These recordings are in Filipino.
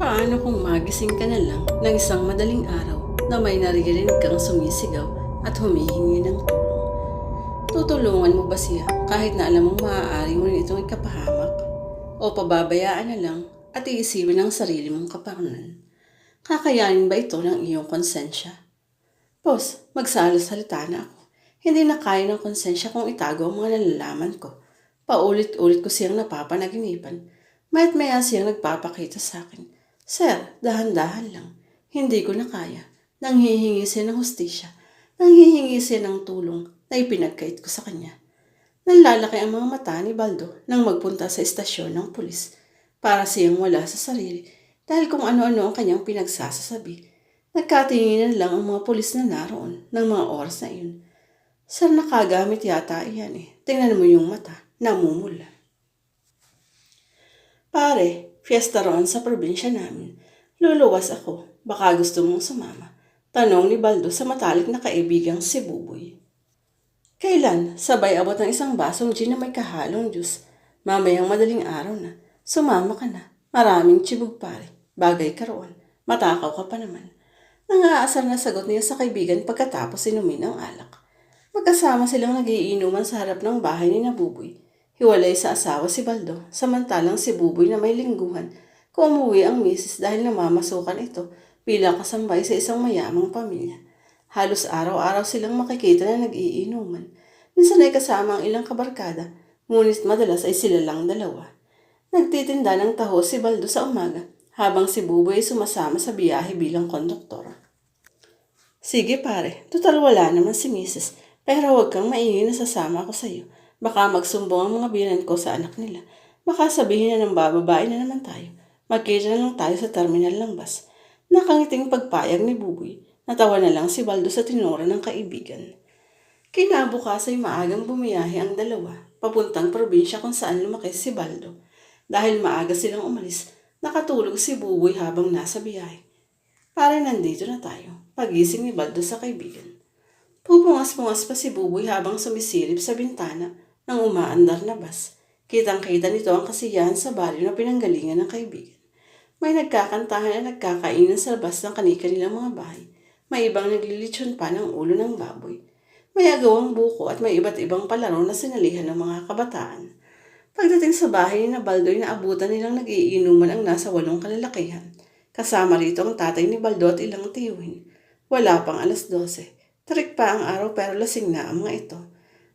Paano kung magising ka na lang ng isang madaling araw na may naririnig kang sumisigaw at humihingi ng tulong? Tutulungan mo ba siya kahit na alam mong maaari mo rin itong ikapahamak? O pababayaan na lang at iisipin ang sarili mong kapakanan? Kakayanin ba ito ng iyong konsensya? Boss, magsasalita na ako. Hindi na kaya ng konsensya kung itago ang mga nalalaman ko. Paulit-ulit ko siyang napapanaginipan. Mayat maya siyang nagpapakita sa akin. Sir, dahan-dahan lang. Hindi ko na kaya. Nanghihingi siya ng hustisya. Nanghihingi siya ng tulong na ipinagkait ko sa kanya. Nanlalaki ang mga mata ni Baldo nang magpunta sa istasyon ng pulis para siyang wala sa sarili dahil kung ano-ano ang kanyang pinagsasasabi. Nagkatinginan lang ang mga pulis na naroon ng mga oras na iyon. Sir, nakagamit yata iyan eh. Tingnan mo yung mata, namumula. Pare, fiesta roon sa probinsya namin. Luluwas ako, baka gusto mong sumama. Tanong ni Baldo sa matalik na kaibigang si Buboy. Kailan? Sabay abot ng isang basong gin na may kahalong juice. Mamayang madaling araw na. Sumama ka na. Maraming tsibog pare. Bagay ka roon. Matakaw ka pa naman. Nangaasar na sagot niya sa kaibigan pagkatapos inumin ang alak. Magkasama silang nagiinuman sa harap ng bahay ni Nabuboy. Hiwalay sa asawa si Baldo, samantalang si Buboy na may lingguhan kung umuwi ang misis dahil namamasukan ito bilang kasambay sa isang mayamang pamilya. Halos araw-araw silang makikita na nag-iinuman. Minsan ay kasama ang ilang kabarkada, ngunit madalas ay sila lang dalawa. Nagtitinda ng taho si Baldo sa umaga, habang si Buboy ay sumasama sa biyahe bilang konduktor. Sige pare, total wala naman si misis, pero huwag kang maingay na sasama ako sa iyo. Baka magsumbong ang mga biyanan ko sa anak nila. Baka sabihin na ng bababae na naman tayo. Magkita na lang tayo sa terminal ng bus. Nakangiting pagpayag ni Buboy. Natawa na lang si Baldo sa tinura ng kaibigan. Kinabukas ay maagang bumiyahe ang dalawa, papuntang probinsya kung saan lumaki si Baldo. Dahil maaga silang umalis, nakatulog si Buboy habang nasa biyahe. Pare, nandito na tayo. Pagising ni Baldo sa kaibigan. Pupungas-pungas pa si Buboy habang sumisilip sa bintana ng umaandar na bus. Kitang-kita nito ang kasiyahan sa baryo na pinanggalingan ng kaibigan. May nagkakantahan at nagkakainan sa labas ng kani-kanilang mga bahay. May ibang naglilitsyon pa ng ulo ng baboy. May agawang buko at may iba't ibang palaro na sinalihan ng mga kabataan. Pagdating sa bahay ni Baldo'y naabutan nilang nag-iinuman ang nasa 8 kalalakihan. Kasama rito ang tatay ni Baldo at ilang tiyuhin. Wala pang 12:00. Tarik pa ang araw pero lasing na ang mga ito.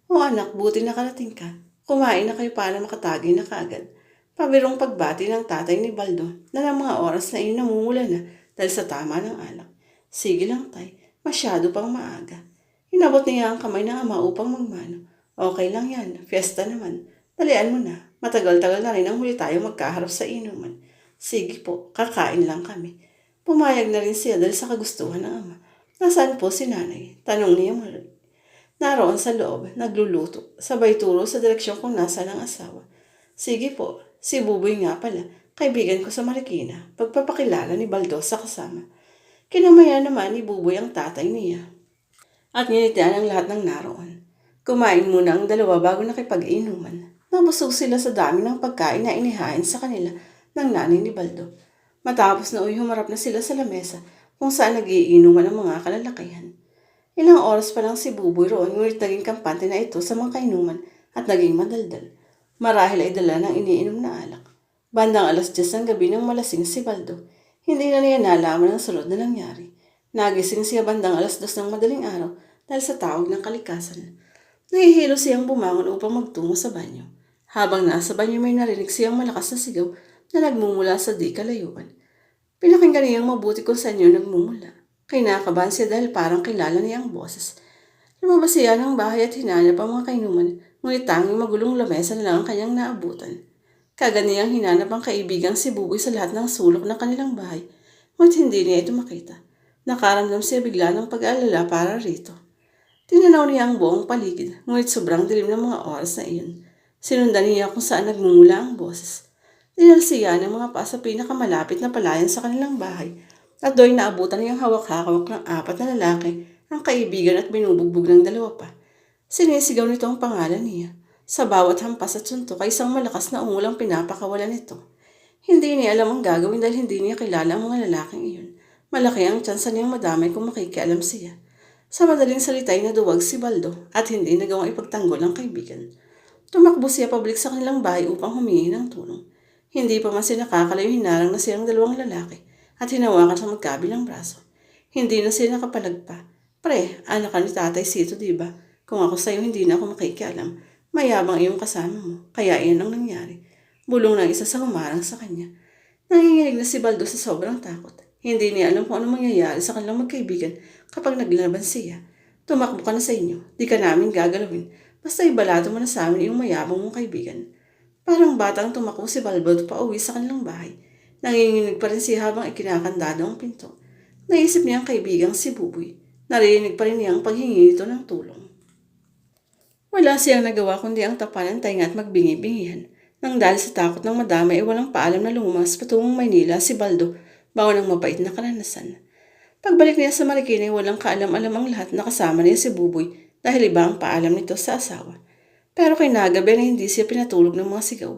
O anak, buti nakarating ka. Kumain na kayo para makatagay na kaagad. Pabirong pagbati ng tatay ni Baldo na ng mga oras na iyon namumula na dahil sa tama ng alak. Sige lang tay, masyado pang maaga. Inabot niya ang kamay ng ama upang magmano. Okay lang yan, fiesta naman. Dalian mo na, matagal-tagal na rin ang huli tayo magkaharap sa inuman. Sige po, kakain lang kami. Pumayag na rin siya dahil sa kagustuhan ng ama. Nasaan po si nanay? Tanong niya muli. Naroon sa loob, nagluluto. Sabay turo sa direksyon kung nasaan ang asawa. Sige po, si Buboy nga pala. Kaibigan ko sa Marikina. Pagpapakilala ni Baldo sa kasama. Kinamaya naman ni Buboy ang tatay niya. At nginitian ang lahat ng naroon. Kumain muna ang dalawa bago nakipag-inuman. Nabusog sila sa dami ng pagkain na inihain sa kanila ng nanay ni Baldo. Matapos na humarap na sila sa lamesa kung saan nagiinuman ang mga kalalakihan. Ilang oras pa lang si Buboy roon ngunit naging kampante na ito sa mga kainuman at naging madaldal. Marahil ay dala ng iniinom na alak. Bandang 10:00 ng gabi nang malasing si Baldo. Hindi na niya nalaman ang sunod na nangyari. Nagising siya bandang 2:00 ng madaling araw dahil sa tawag ng kalikasan. Nahihilo siyang bumangon upang magtungo sa banyo. Habang nasa banyo may narinig siyang malakas na sigaw na nagmumula sa di kalayuan. Pinakinggan niyang mabuti kung saan yun nagmumula. Kinakabahan siya dahil parang kilala niya ang boses. Lumabas siya ng bahay at hinanap ang mga kainuman, ngunit tanging magulong lamesa na lang ang kanyang naabutan. Kaganiyang hinanap ang kaibigang si Buboy sa lahat ng sulok ng kanilang bahay, ngunit hindi niya ito makita. Nakaramdam siya bigla ng pag-aalala para rito. Tinanaw niya ang buong paligid, ngunit sobrang dilim ng mga oras na iyon. Sinundan niya kung saan nagmumula ang boses. Dinalsiya ng mga pa sa pinakamalapit na palayan sa kanilang bahay at do'y naabutan niyang hawak-hawak ng 4 na lalaki ang kaibigan at binubugbog ng 2 pa. Sinisigaw nito ang pangalan niya. Sa bawat hampas at suntok ay isang malakas na umulang pinapakawalan nito. Hindi niya alam ang gagawin dahil hindi niya kilala ang mga lalaking iyon. Malaki ang tsansa niyang madamay kung makikialam siya. Sa madaling salita ay naduwag si Baldo at hindi nagawang ipagtanggol ang kaibigan. Tumakbo siya pabalik sa kanilang bahay upang humingi ng tulong. Hindi pa man siya nakakalayo, hinarang na siyang dalawang lalaki at hinawakan sa magkabilang braso. Hindi na siya nakapalagpa. Pre, anak ka ni Tatay Sito, diba? Kung ako sa'yo, hindi na ako makikialam. Mayabang iyong kasama mo, kaya iyan ang nangyari. Bulong ng isa sa humarang sa kanya. Nanginginig na si Baldo sa sobrang takot. Hindi niya alam kung ano mangyayari sa kanilang magkaibigan kapag naglaban siya. Tumakbo ka na sa inyo, di ka namin gagalawin. Basta ibalado mo na sa amin iyong mayabang mong kaibigan. Parang batang tumakbo si Baldo pa uwi sa kanilang bahay. Nanginginig pa rin siya habang ikinakandado ang pinto. Naisip niya ang kaibigang si Buboy. Narinig pa rin niya ang paghingi nito ng tulong. Wala siyang nagawa kundi ang tapanan ng tainga at magbingi-bingihan. Nang dahil sa takot ng madama ay walang paalam na lumas patungong Maynila si Baldo bago ng mabait na karanasan. Pagbalik niya sa Marikina ay walang kaalam-alam ang lahat na kasama niya si Buboy dahil iba ang paalam nito sa asawa. Pero kinagabi na hindi siya pinatulog ng mga sigaw.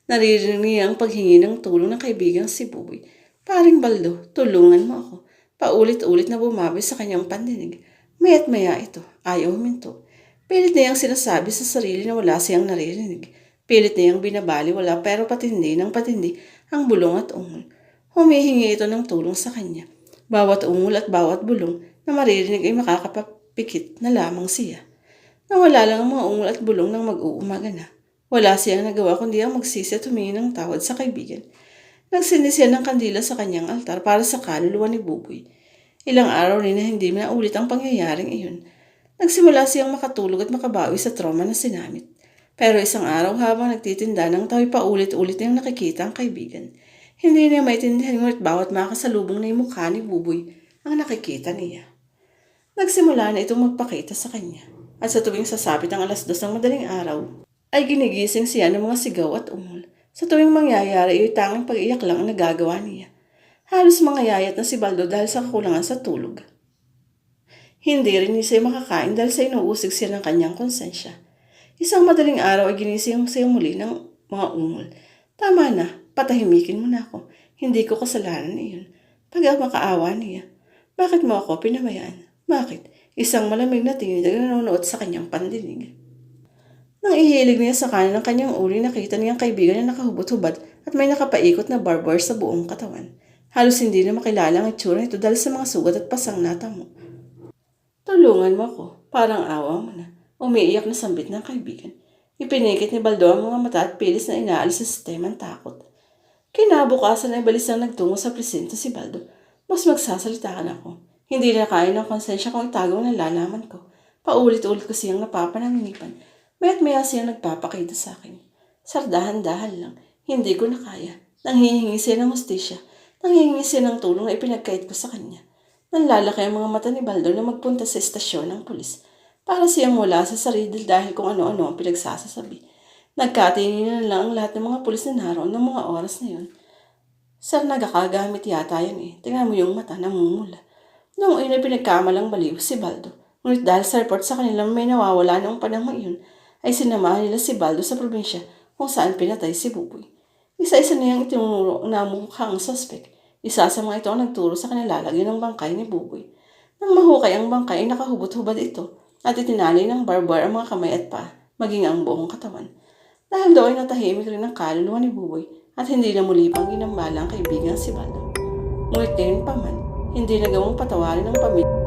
Naririnig niya ang paghingi ng tulong ng kaibigang si Buboy. Paring Baldo, tulungan mo ako. Paulit-ulit na bumaboy sa kanyang pandinig. Maya't maya ito, ayaw huminto. Pilit niyang sinasabi sa sarili na wala siyang naririnig. Pilit niyang binabali wala pero patindi ng patindi ang bulong at ungol. Humihingi ito ng tulong sa kanya. Bawat ungol at bawat bulong na maririnig ay makakapapikit na lamang siya. Nawala lang ang mga ungol at bulong nang mag-uumaga na. Wala siyang nagawa kundi ang magsisi at humingi ng tawad sa kaibigan. Nagsindi siya ng kandila sa kanyang altar para sa kaluluwa ni Buboy. Ilang araw rin na hindi naulit ang pangyayaring iyon. Nagsimula siyang makatulog at makabawi sa trauma na sinamit. Pero isang araw habang nagtitinda ng tawi paulit-ulit niyang nakikita ang kaibigan. Hindi niya maintindihan ngunit bawat makasalubong na yung mukha ni Buboy ang nakikita niya. Nagsimula na itong magpakita sa kanya. At sa tuwing sasapit ang 2:00 ng madaling araw, ay ginigising siya ng mga sigaw at ungol. Sa tuwing mangyayari ay tanging pag-iyak lang ang nagagawa niya. Halos mangayayat na si Baldo dahil sa kakulangan sa tulog. Hindi rin siya makakain dahil sa inuusig siya ng kanyang konsensya. Isang madaling araw ay ginising siya muli ng mga ungol. Tama na, patahimikin mo na ako. Hindi ko kasalanan iyon. Makaawa niya. Bakit mo ako pinabayaan? Bakit? Isang malamig na tingin na nanonood sa kanyang pandinig. Nang ihilig niya sa kanan ng kanyang uri, nakita niya ang kaibigan na nakahubot-hubad at may nakapaikot na barbed wire sa buong katawan. Halos hindi na makilala ang itsura nito dahil sa mga sugat at pasang natamo. Tulungan mo ako, parang awa mo na. Umiiyak na sambit ng kaibigan. Ipinikit ni Baldo ang mga mata at pilis na inaalis sa sistema ng takot. Kinabukasan ay balisang nagtungo sa presinto si Baldo. Mas magsasalita ka na ako. Hindi na kaya ng konsensya kung itago ang nalalaman ko. Paulit-ulit ko siyang napapananginipan. Maya't maya siyang nagpapakita sa akin. Sardahan-dahan lang. Hindi ko na kaya. Nanghihingi siya ng hustisya. Nanghihingi siya ng tulong na ipinagkait ko sa kanya. Nanlalaki ang mga mata ni Baldo na magpunta sa estasyon ng pulis. Para siyang wala sa sarili dahil kung ano-ano ang pinagsasasabi. Nagkatingin na lang ang lahat ng mga pulis na naroon ng mga oras na yun. Sir, nagkakagamit yata yan eh. Tingnan mo yung mata, namumula. Noong iyon ay pinagkamalang baliw si Baldo. Ngunit dahil sa report sa kanilang may nawawala noong panahon iyon, ay sinamahan nila si Baldo sa probinsya kung saan pinatay si Buboy. Isa-isa niyang itinuro ang namukhang suspect. Isa sa mga ito ang nagturo sa kanila lagyan ng bangkay ni Buboy. Nang mahukay ang bangkay ay nakahubot-hubad ito at itinali ng barbar ang mga kamay at paa, maging ang buong katawan. Dahil doon ay natahimik rin ang kaluluwa ni Buboy at hindi na muli pang ginambala ang kaibigan si Baldo. Ngunit gayon pa man, hindi nagawang patawarin ng pamilya